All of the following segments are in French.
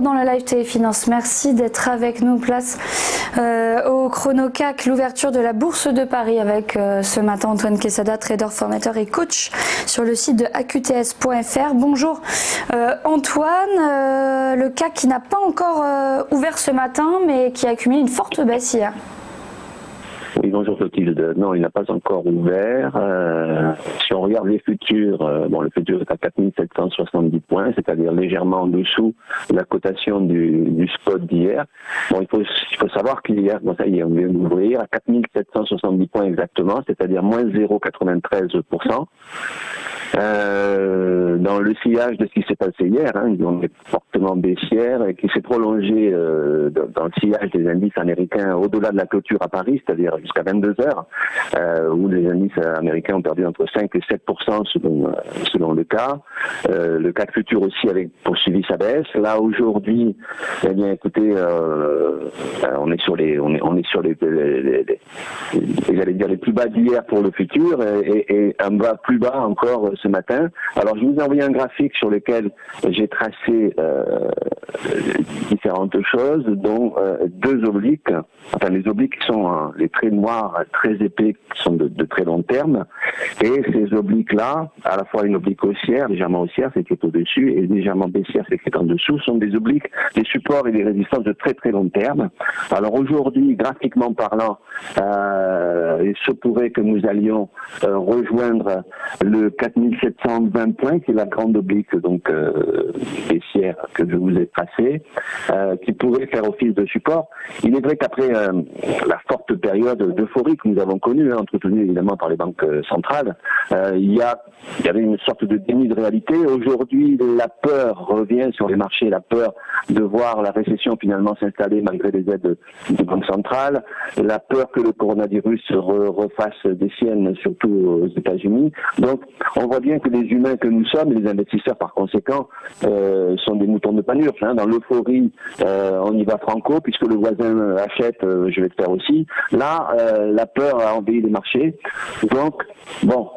dans le live Téléfinance. Merci d'être avec nous. Place au chrono CAC, l'ouverture de la Bourse de Paris avec ce matin Antoine Quesada, trader, formateur et coach sur le site de aqts.fr. Bonjour Antoine, le CAC qui n'a pas encore ouvert ce matin mais qui a accumulé une forte baisse hier. Oui, bonjour Clotilde. Non, il n'a pas encore ouvert. Si on regarde les futurs, le futur est à 4770 points, c'est-à-dire légèrement en dessous de la cotation du spot d'hier. Bon, il faut savoir qu'hier, ça y est, on vient d'ouvrir à 4770 points exactement, c'est-à-dire moins 0,93%. Dans le sillage de ce qui s'est passé hier, on est fortement baissière et qui s'est prolongé dans le sillage des indices américains au-delà de la clôture à Paris, c'est-à-dire jusqu'à 22h, où les indices américains ont perdu entre 5 et 7% selon le cas. Le CAC futur aussi avait poursuivi sa baisse. Là aujourd'hui, eh bien écoutez, on est sur les j'allais dire les plus bas d'hier pour le futur et un bas plus bas encore ce matin. Alors je vous ai envoyé un graphique sur lequel j'ai tracé différentes choses, dont deux obliques, enfin les obliques qui sont les traits noirs très épais qui sont de très long terme, et ces obliques-là, à la fois une oblique haussière, légèrement haussière, c'est qui est au-dessus, et légèrement baissière, c'est qui est en dessous, sont des obliques, des supports et des résistances de très très long terme. Alors aujourd'hui, graphiquement parlant, il se pourrait que nous allions rejoindre le 4720 points, qui est la grande oblique donc baissière que je vous ai tracée, qui pourrait faire office de support. Il est vrai qu'après la forte période d'euphorie que nous avons connue, entretenue évidemment par les banques centrales, il y avait une sorte de déni de réalité. Aujourd'hui, la peur revient sur les marchés, la peur de voir la récession finalement s'installer malgré les aides des banques centrales, la peur que le coronavirus refasse des siennes, surtout aux États-Unis. Donc, on voit bien que les humains que nous sommes, et les investisseurs par conséquent, sont des moutons de Panurge. Dans l'euphorie, on y va franco, puisque le voisin achète, je vais le faire aussi. Là, la peur a envahi les marchés. Donc, bon,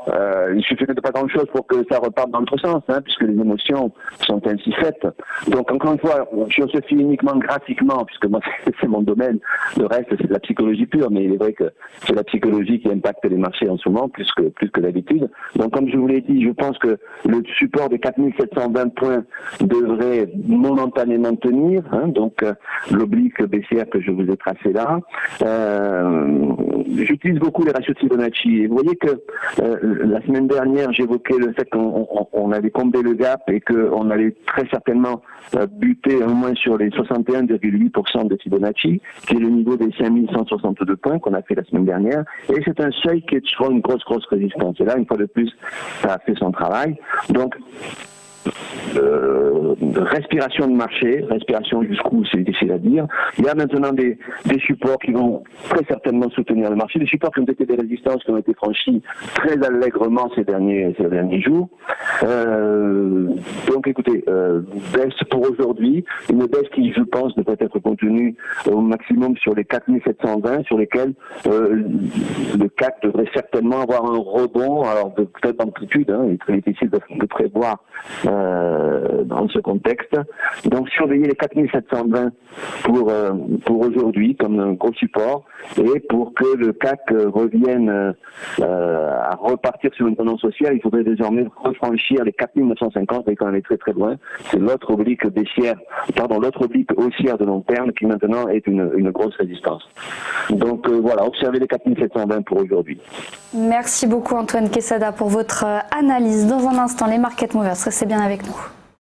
il suffit de pas grand-chose pour que ça reparte dans l'autre sens, puisque les émotions sont ainsi faites. Donc, encore une fois, je se fie uniquement graphiquement, puisque moi, c'est mon domaine. Le reste, c'est de la psychologie pure, mais il est vrai que c'est la psychologie qui impacte les marchés en ce moment, plus que d'habitude. Donc, comme je vous l'ai dit, je pense que le support de 4720 points devrait momentanément tenir, donc l'oblique baissière que je vous ai tracé là. J'utilise beaucoup les ratios de Fibonacci. Et vous voyez que la semaine dernière, j'évoquais le fait qu'on avait comblé le gap et qu'on allait très certainement buter au moins sur les 61,8% de Fibonacci, qui est le niveau des 5162 points qu'on a fait la semaine dernière. Et c'est un seuil qui est sur une grosse résistance. Et là, une fois de plus, ça a fait son travail. Donc, respiration de marché, respiration jusqu'où c'est difficile à dire. Il y a maintenant des supports qui vont très certainement soutenir le marché, des supports qui ont été des résistances qui ont été franchies très allègrement ces derniers jours. Donc écoutez, baisse pour aujourd'hui, une baisse qui je pense devrait être contenue au maximum sur les 4720, sur lesquels le CAC devrait certainement avoir un rebond, alors de peut-être d'amplitude, il est très difficile de prévoir dans ce contexte. Donc surveiller les 4720 pour aujourd'hui comme un gros support, et pour que le CAC revienne à repartir sur une tendance haussière, il faudrait désormais refranchir les 4950 et quand on est très loin. C'est l'autre oblique haussière de long terme qui maintenant est une grosse résistance. Donc voilà, observez les 4720 pour aujourd'hui. Merci beaucoup Antoine Quesada pour votre analyse. Dans un instant, les market movers, restez bien avec nous.